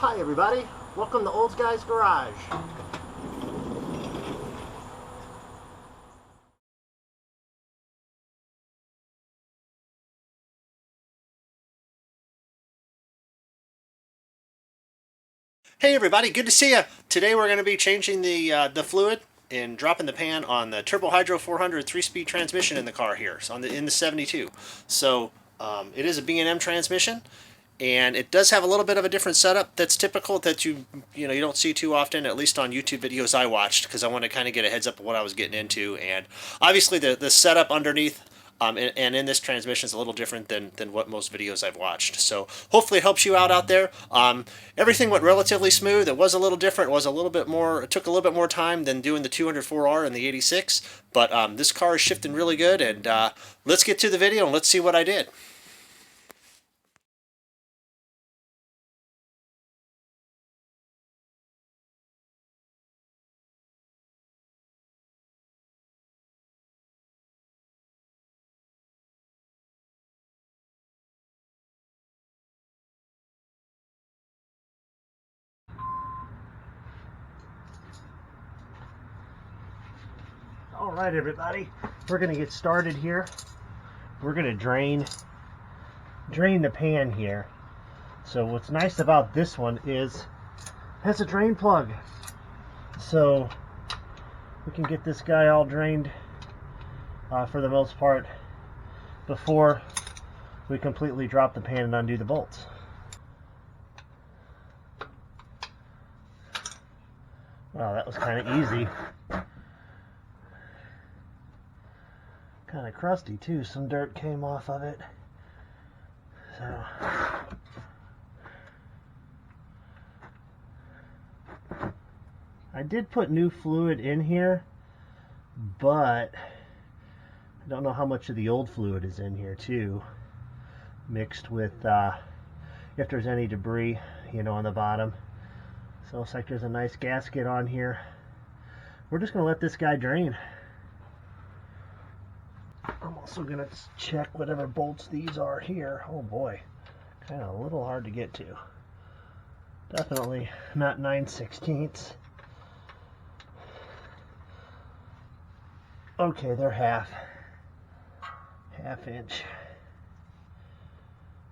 Hi everybody, welcome to Old Guy's Garage. Hey everybody, good to see you. Today we're going to be changing the fluid and dropping the pan on the Turbo Hydro 400 3-speed transmission in the car here, so in the 72. So it is a B&M transmission, and it does have a little bit of a different setup that's typical that you don't see too often, at least on YouTube videos I watched, because I want to kind of get a heads up of what I was getting into. And obviously the setup underneath and in this transmission is a little different than what most videos I've watched. So hopefully it helps you out there. Everything went relatively smooth. It was a little different. It took a little bit more time than doing the 204R and the 86. But this car is shifting really good. And let's get to the video and let's see what I did. All right, everybody, we're going to get started here. We're going to drain the pan here. So what's nice about this one is it has a drain plug. So we can get this guy all drained for the most part before we completely drop the pan and undo the bolts. Wow, that was kind of easy. Kind of crusty too. Some dirt came off of it. So I did put new fluid in here, but I don't know how much of the old fluid is in here too, mixed with if there's any debris, on the bottom. So it looks like there's a nice gasket on here. We're just gonna let this guy drain. I'm also going to check whatever bolts these are here. Oh boy, kind of a little hard to get to. Definitely not 9/16. Okay, they're half inch.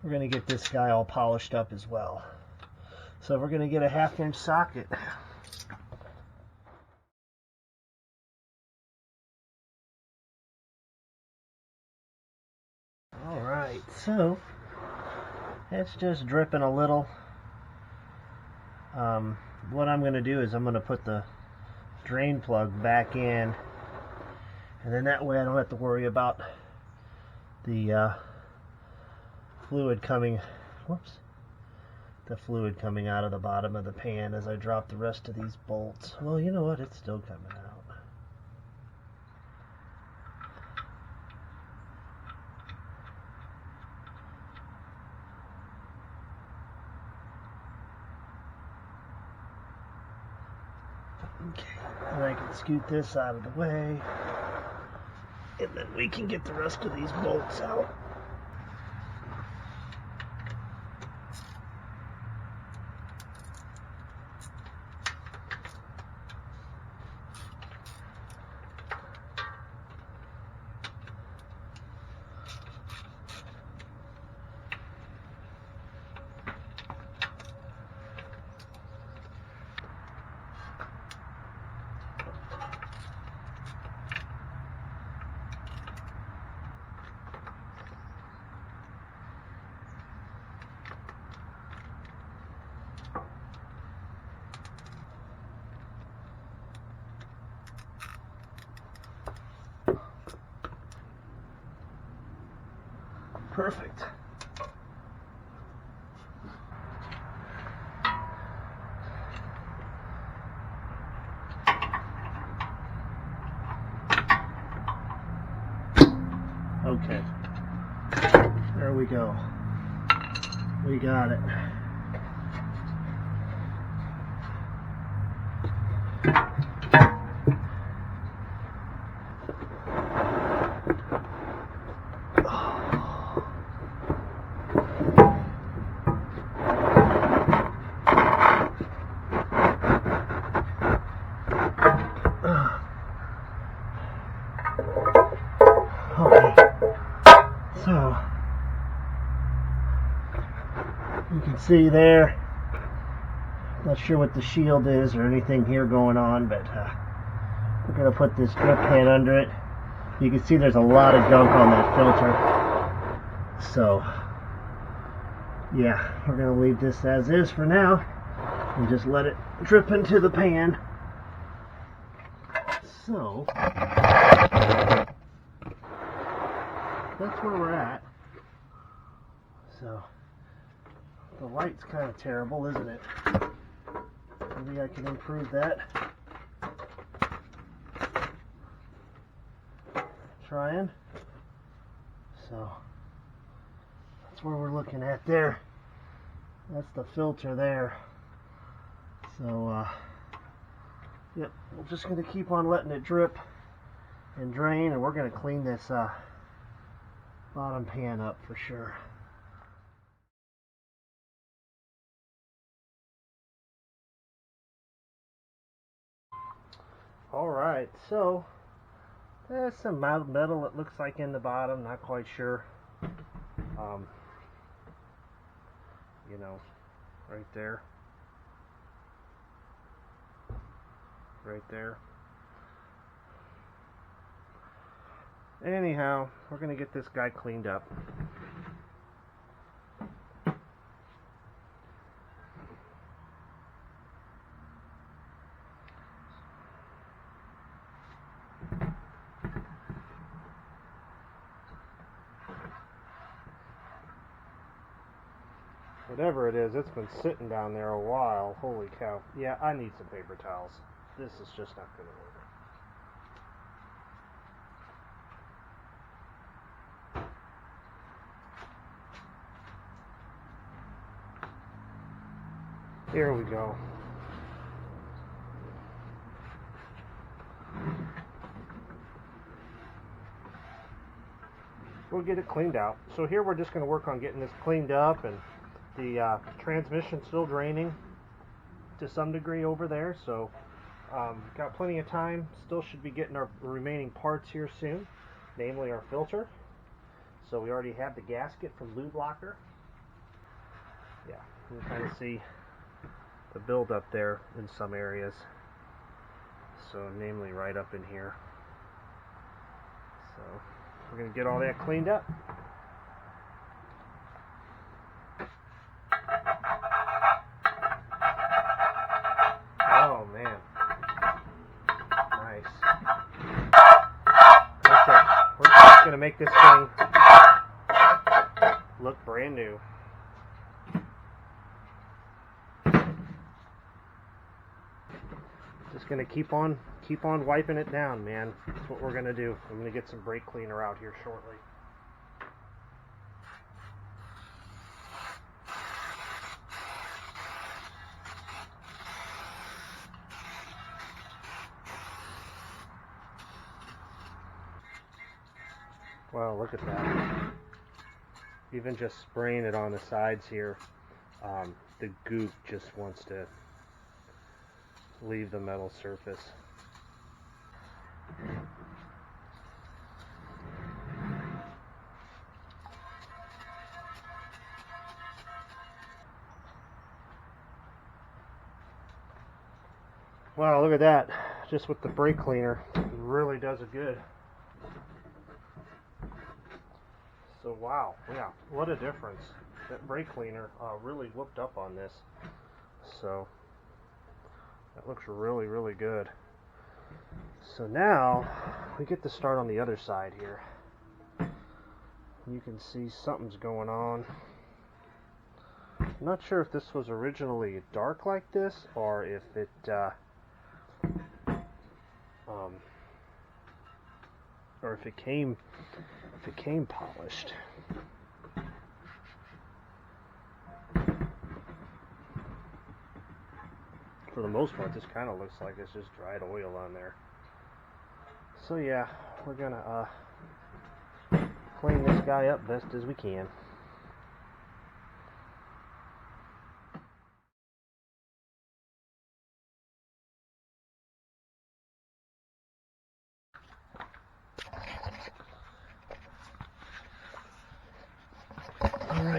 We're going to get this guy all polished up as well. So we're going to get a 1/2 inch socket. Alright, so it's just dripping a little. What I'm going to do is I'm going to put the drain plug back in, and then that way I don't have to worry about the fluid coming out of the bottom of the pan as I drop the rest of these bolts. Well, you know what, it's still coming out. Okay, and I can scoot this out of the way, and then we can get the rest of these bolts out. Perfect. Okay. There we go. We got it. You can see there, not sure what the shield is or anything here going on, but we're going to put this drip pan under it. You can see there's a lot of gunk on that filter. So, yeah, we're going to leave this as is for now and just let it drip into the pan. So, that's where we're at. So, the light's kind of terrible, isn't it? Maybe I can improve that. Trying. So, that's where we're looking at there. That's the filter there. So, yep, we're just going to keep on letting it drip and drain, and we're going to clean this bottom pan up for sure. Alright, so there's some metal, it looks like, in the bottom, not quite sure. You know, right there. Right there. Anyhow, we're going to get this guy cleaned up. Whatever it is, it's been sitting down there a while. Holy cow. Yeah, I need some paper towels. This is just not going to work. Here we go. We'll get it cleaned out. So here we're just going to work on getting this cleaned up, and the transmission's still draining to some degree over there, so got plenty of time. Still should be getting our remaining parts here soon, namely our filter. So we already have the gasket from Lube Locker. Yeah, you can kind of see the buildup there in some areas. So namely right up in here. So we're going to get all that cleaned up. Oh man, nice. Okay, we're just going to make this thing look brand new. Just going to keep on wiping it down, man. That's what we're going to do. I'm going to get some brake cleaner out here shortly. Wow, look at that. Even just spraying it on the sides here, the goop just wants to leave the metal surface. Wow, look at that. Just with the brake cleaner, it really does it good. So wow, yeah, what a difference. That brake cleaner really whooped up on this. So that looks really, really good. So now we get to start on the other side here. You can see something's going on. I'm not sure if this was originally dark like this, or if it came polished. For the most part, this kind of looks like it's just dried oil on there. So yeah, we're gonna clean this guy up best as we can.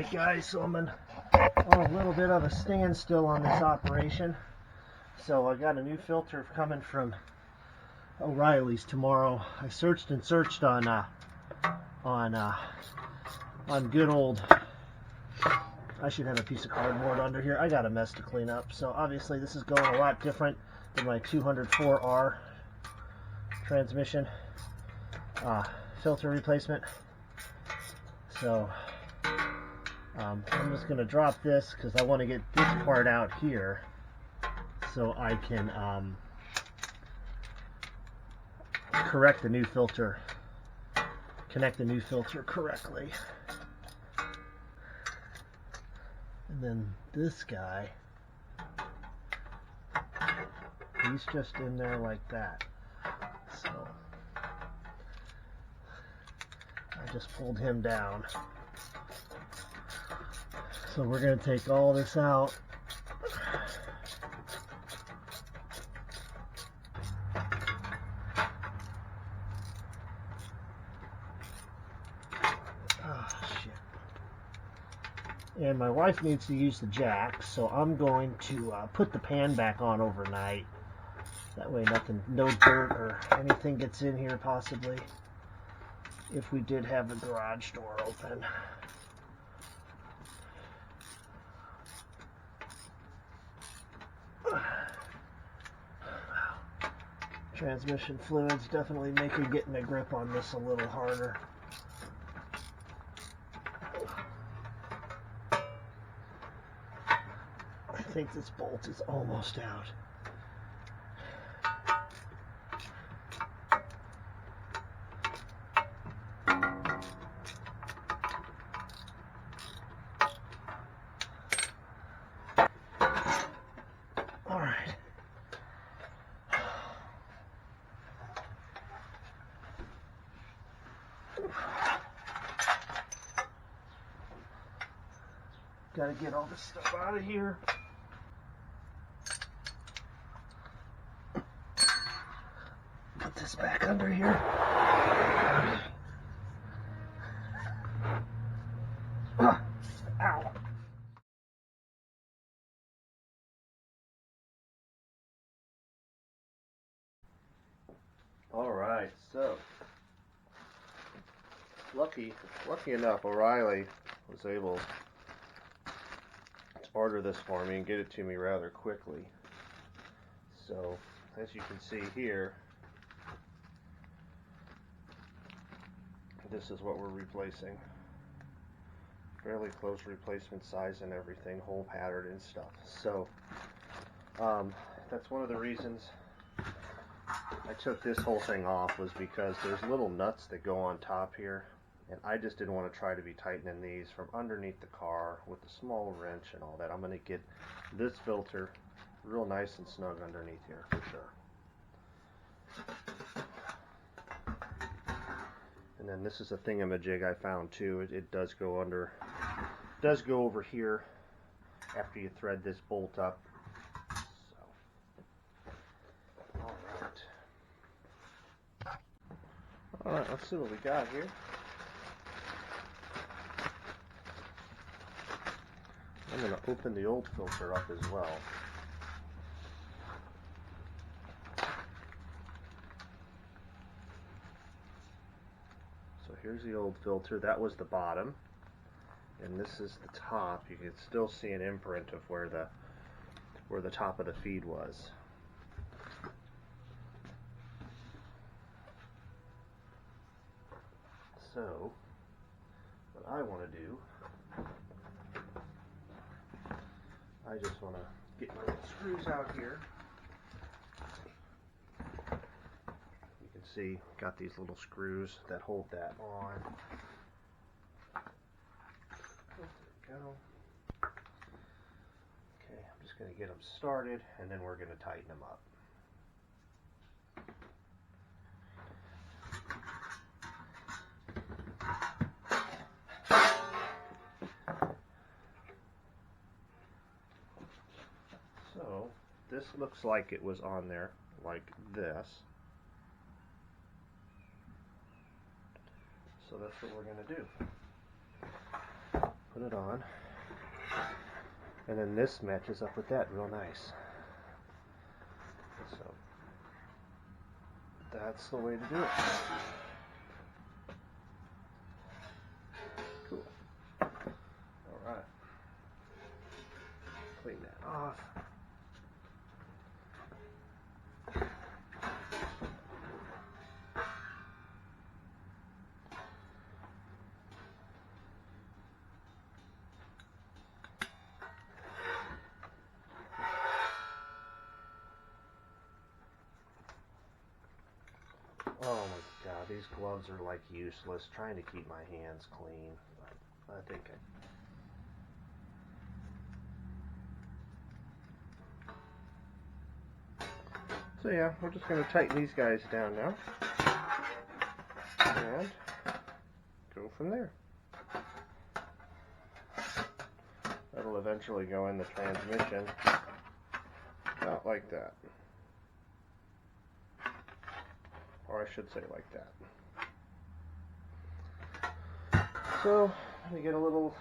Alright guys, so I'm on a little bit of a standstill on this operation. So I got a new filter coming from O'Reilly's tomorrow. I searched and searched on good old, I should have a piece of cardboard under here. I got a mess to clean up. So obviously this is going a lot different than my 204R transmission filter replacement. So I'm just going to drop this because I want to get this part out here so I can correct the new filter, connect the new filter correctly. And then this guy, he's just in there like that. So I just pulled him down. So we're going to take all this out. And my wife needs to use the jack, so I'm going to put the pan back on overnight. That way no dirt or anything gets in here possibly, if we did have the garage door open. Transmission fluids definitely making getting a grip on this a little harder. I think this bolt is almost out. All right. Got to get all this stuff out of here. Put this back under here. Ow. All right, so lucky enough, O'Reilly was able to order this for me and get it to me rather quickly. So as you can see here, this is what we're replacing. Fairly close replacement size and everything, hole pattern and stuff. So that's one of the reasons I took this whole thing off, was because there's little nuts that go on top here, and I just didn't want to try to be tightening these from underneath the car with the small wrench and all that. I'm going to get this filter real nice and snug underneath here for sure. And then this is a thingamajig I found too. It does go over here after you thread this bolt up. Alright, let's see what we got here. I'm going to open the old filter up as well. So here's the old filter. That was the bottom. And this is the top. You can still see an imprint of where the top of the feed was. So, what I want to do, I just want to get my screws out here. You can see, got these little screws that hold that on. There we go. Okay, I'm just going to get them started, and then we're going to tighten them up. So this looks like it was on there like this. So that's what we're going to do. put it on. And then this matches up with that real nice. So that's the way to do it. Cool. Alright. Clean that off. Oh my god, these gloves are like useless. Trying to keep my hands clean. I think So yeah, we're just going to tighten these guys down now. And go from there. That'll eventually go in the transmission. Not like that. Or I should say like that. So, we get a little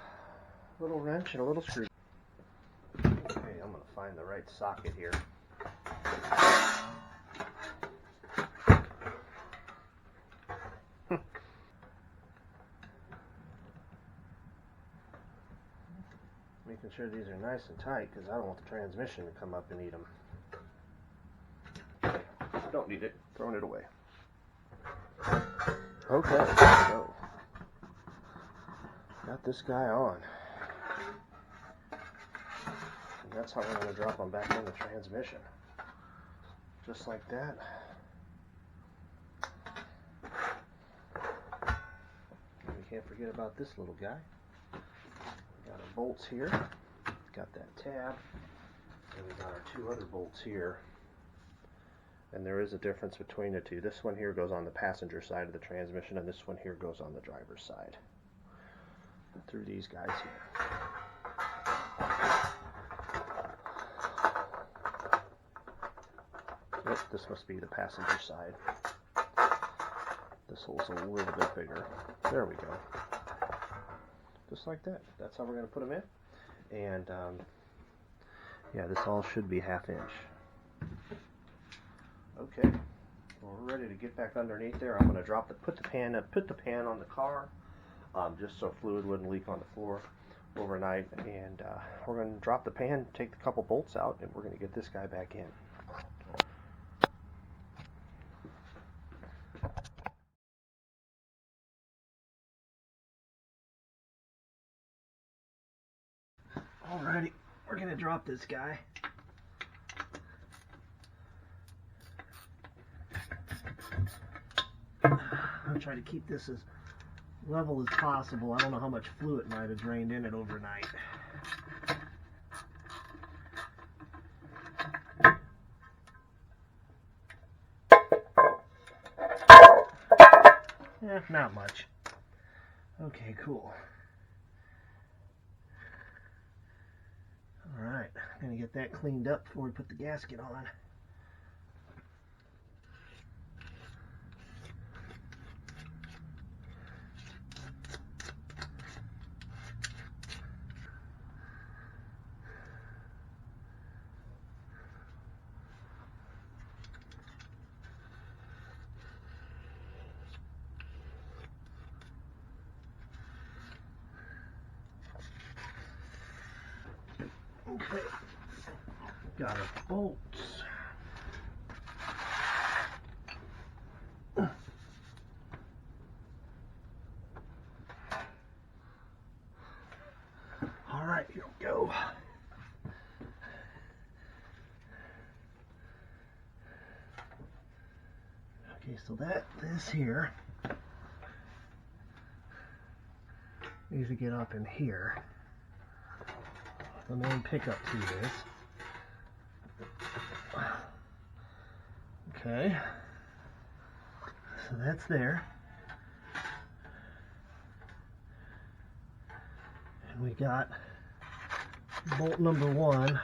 wrench and a little screw. Okay, I'm going to find the right socket here. Making sure these are nice and tight because I don't want the transmission to come up and eat them. Don't need it. Throwing it away. Okay, so got this guy on. And that's how we're going to drop them back in the transmission. Just like that. And we can't forget about this little guy. We got our bolts here. Got that tab. And we got our two other bolts here. And there is a difference between the two. This one here goes on the passenger side of the transmission, and this one here goes on the driver's side. And through these guys here. Yep, this must be the passenger side. This hole's a little bit bigger. There we go. Just like that. That's how we're going to put them in. And yeah, this all should be 1/2 inch. Okay, well, we're ready to get back underneath there. I'm going to put the pan on the car, just so fluid wouldn't leak on the floor overnight. And we're going to drop the pan, take a couple bolts out, and we're going to get this guy back in. Alrighty, we're going to drop this guy. I'm trying to keep this as level as possible. I don't know how much fluid might have drained in it overnight. Not much. Okay, cool. Alright, I'm going to get that cleaned up before we put the gasket on. Okay, got our bolts. All right, here we go. Okay, so this here needs to get up in here. The main pickup tube is. Okay, so that's there. And we got bolt number 1.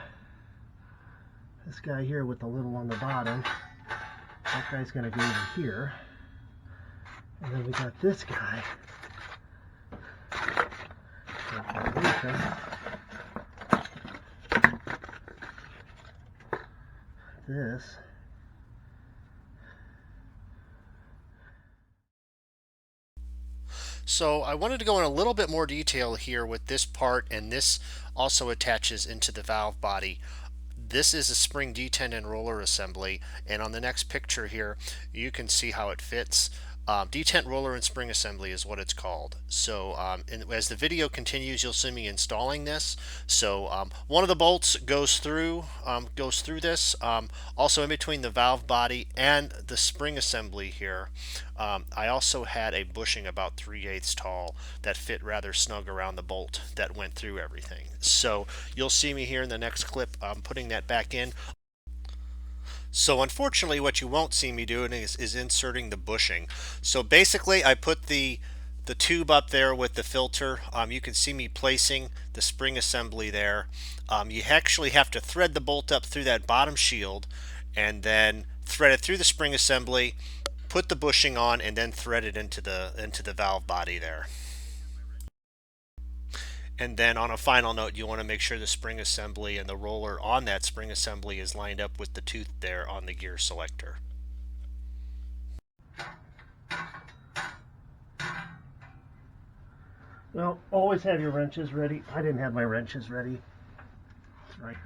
This guy here with the little on the bottom. That guy's going to go over here. And then we got this guy. This. So I wanted to go in a little bit more detail here with this part, and this also attaches into the valve body. This is a spring detent and roller assembly, and on the next picture here you can see how it fits. Detent roller and spring assembly is what it's called. So as the video continues, you'll see me installing this. So one of the bolts goes through this. Also in between the valve body and the spring assembly here, I also had a bushing about 3/8 tall that fit rather snug around the bolt that went through everything. So you'll see me here in the next clip putting that back in. So unfortunately what you won't see me doing is inserting the bushing. So basically I put the tube up there with the filter. You can see me placing the spring assembly there. You actually have to thread the bolt up through that bottom shield and then thread it through the spring assembly, put the bushing on, and then thread it into the valve body there. And then on a final note, you want to make sure the spring assembly and the roller on that spring assembly is lined up with the tooth there on the gear selector. Well, always have your wrenches ready. I didn't have my wrenches ready. That's right.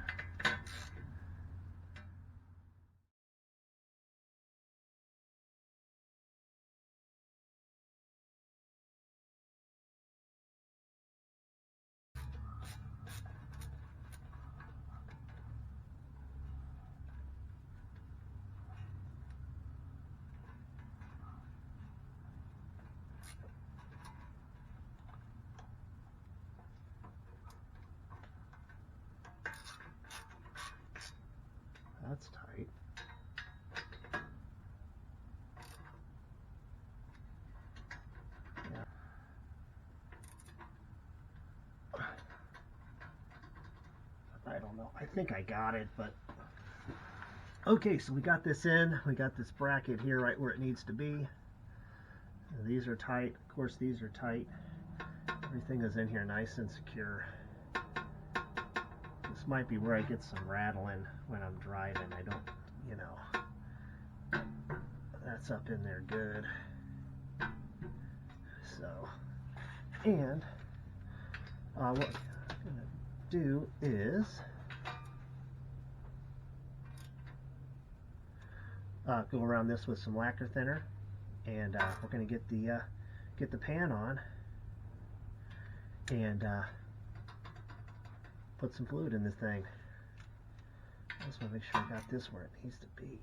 That's tight. Yeah. I don't know. I think I got it, but okay, so we got this in. We got this bracket here right where it needs to be. These are tight. Of course, these are tight. Everything is in here nice and secure. This might be where I get some rattling when I'm driving. I don't, you know, that's up in there good. So, and what I'm going to do is go around this with some lacquer thinner, and we're going to get the pan on and put some fluid in this thing. I just want to make sure I got this where it needs to be.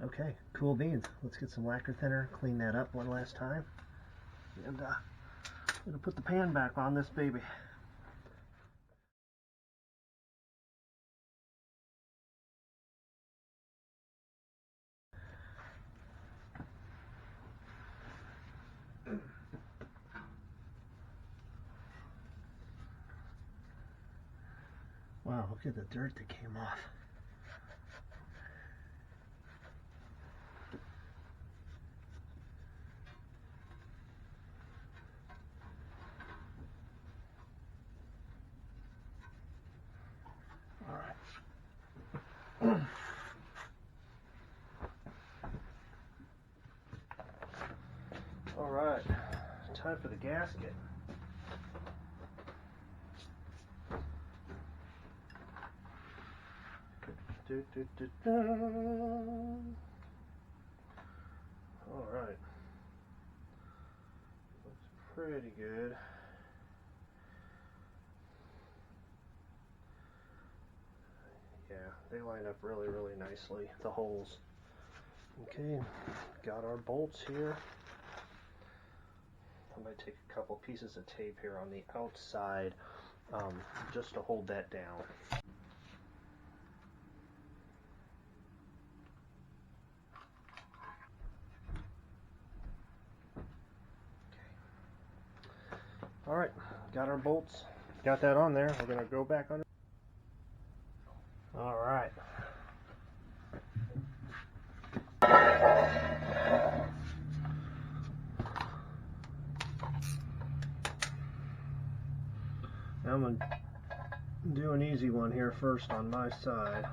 Okay, cool beans. Let's get some lacquer thinner, clean that up one last time, and I'm going to put the pan back on this baby. Wow, look at the dirt that came off. All right, time for the gasket. All right, looks pretty good. Yeah, they line up really, really nicely, the holes. Okay, got our bolts here. I might take a couple pieces of tape here on the outside just to hold that down. All right, got our bolts, got that on there. We're gonna go back on it. All right. I'm going to do an easy one here first on my side.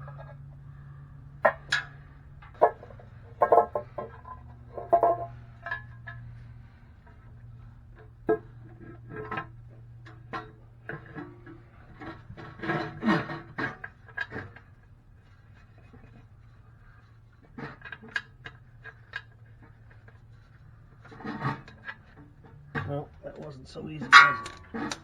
Well, that wasn't so easy, was it?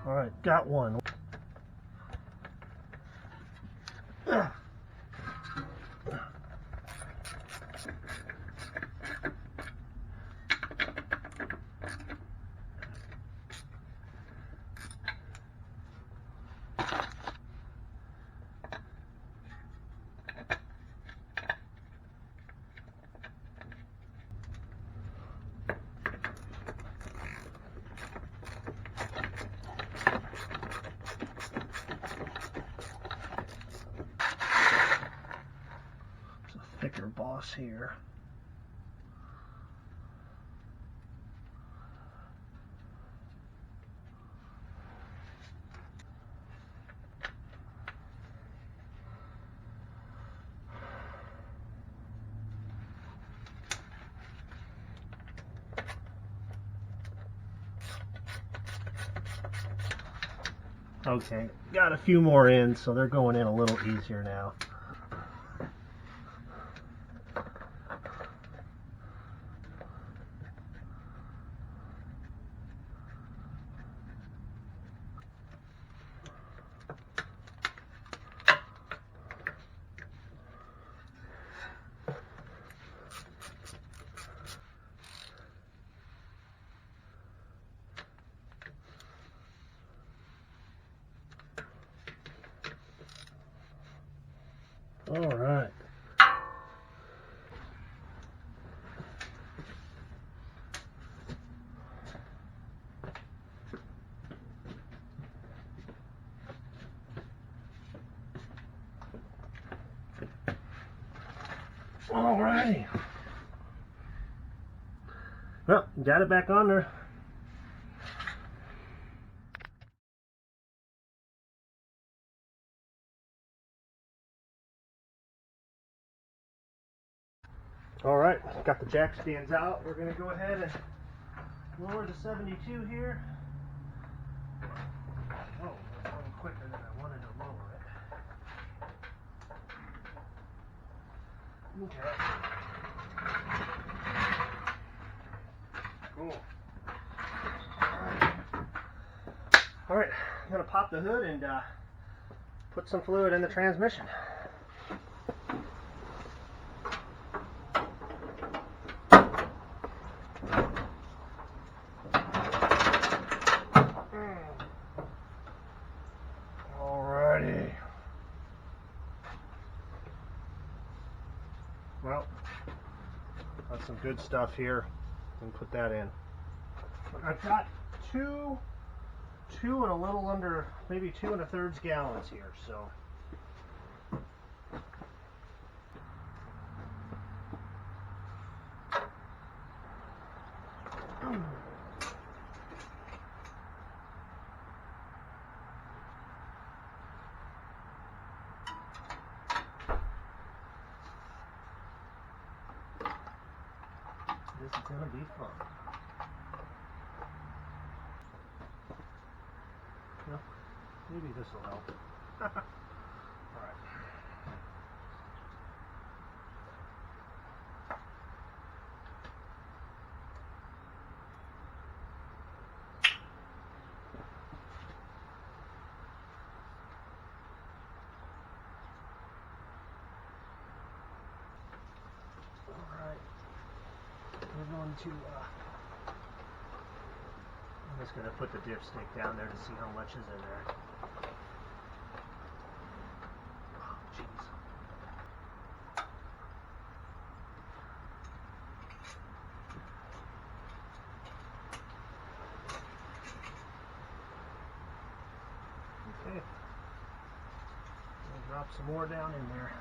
Alright, got one. Thicker boss here. Okay, got a few more in, so they're going in a little easier now. All right. All righty. Well, got it back on there. All right, got the jack stands out. We're going to go ahead and lower the 72 here. Oh, it's going quicker than I wanted to lower it. Okay. Cool. All right, I'm going to pop the hood and put some fluid in the transmission. Alrighty. Well, that's some good stuff here. And put that in. I've got two and a little under, maybe 2 1/3 gallons here, so. This is gonna be fun. Well, maybe this will help. Alright. Alright. We're going to I'm just going to put the dipstick down there to see how much is in there. Oh, jeez. Drop some more down in there.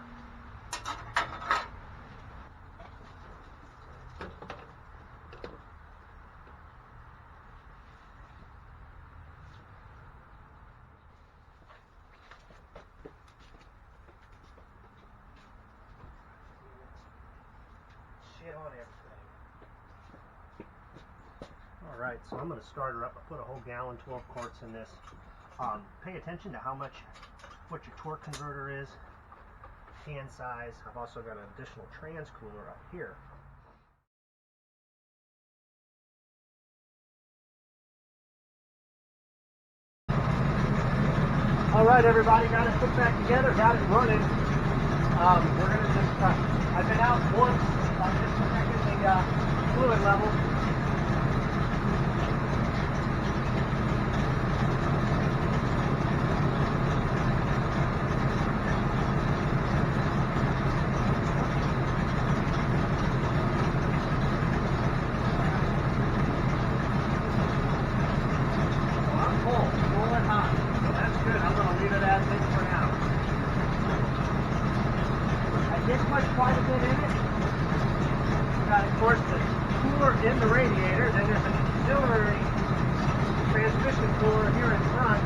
Shit on everything. Alright, so I'm going to start her up. I put a whole gallon, 12 quarts in this. Pay attention to what your torque converter is, hand size. I've also got an additional trans cooler up here. Alright everybody, got it put back together, got it running. We're going to just, I've been out once, I'm just checking the fluid level. Quite a bit in it. We've got, of course, the cooler in the radiator. Then there's an auxiliary transmission cooler here in front.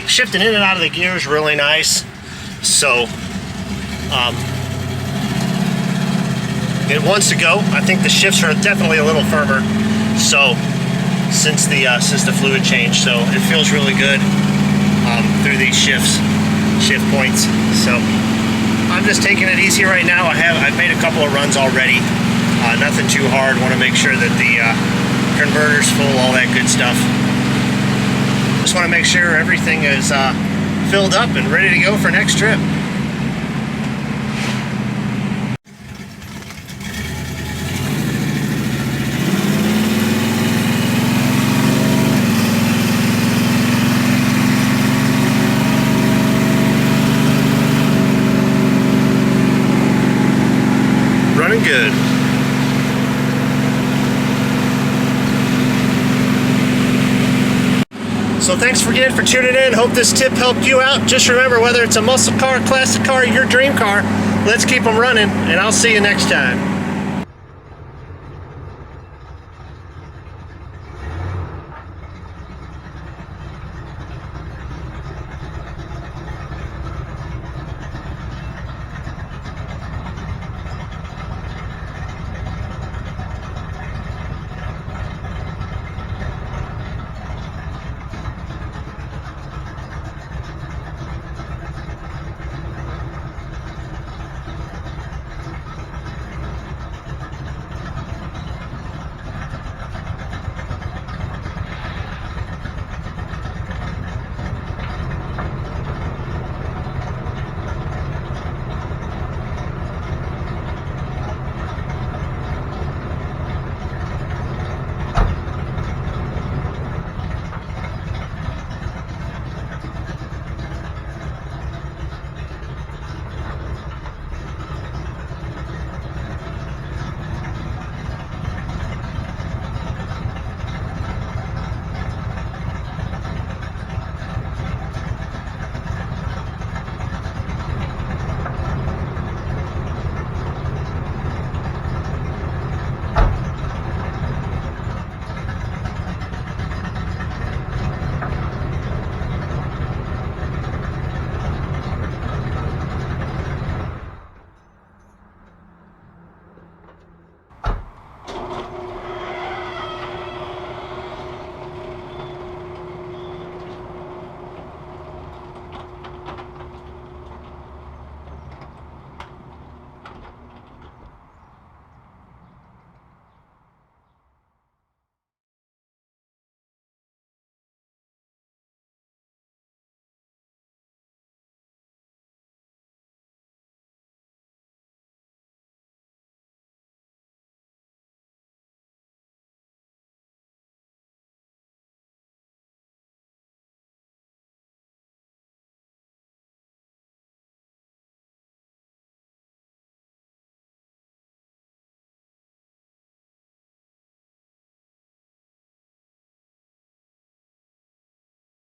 Shifting in and out of the gears really nice. So it wants to go. I think the shifts are definitely a little firmer. So since the fluid change, so it feels really good through these shift points. So I'm just taking it easy right now. I've made a couple of runs already. Nothing too hard. Want to make sure that the converter's full, all that good stuff. Just want to make sure everything is filled up and ready to go for next trip. Running good. So thanks again for tuning in. Hope this tip helped you out. Just remember, whether it's a muscle car, classic car, or your dream car, let's keep them running, and I'll see you next time.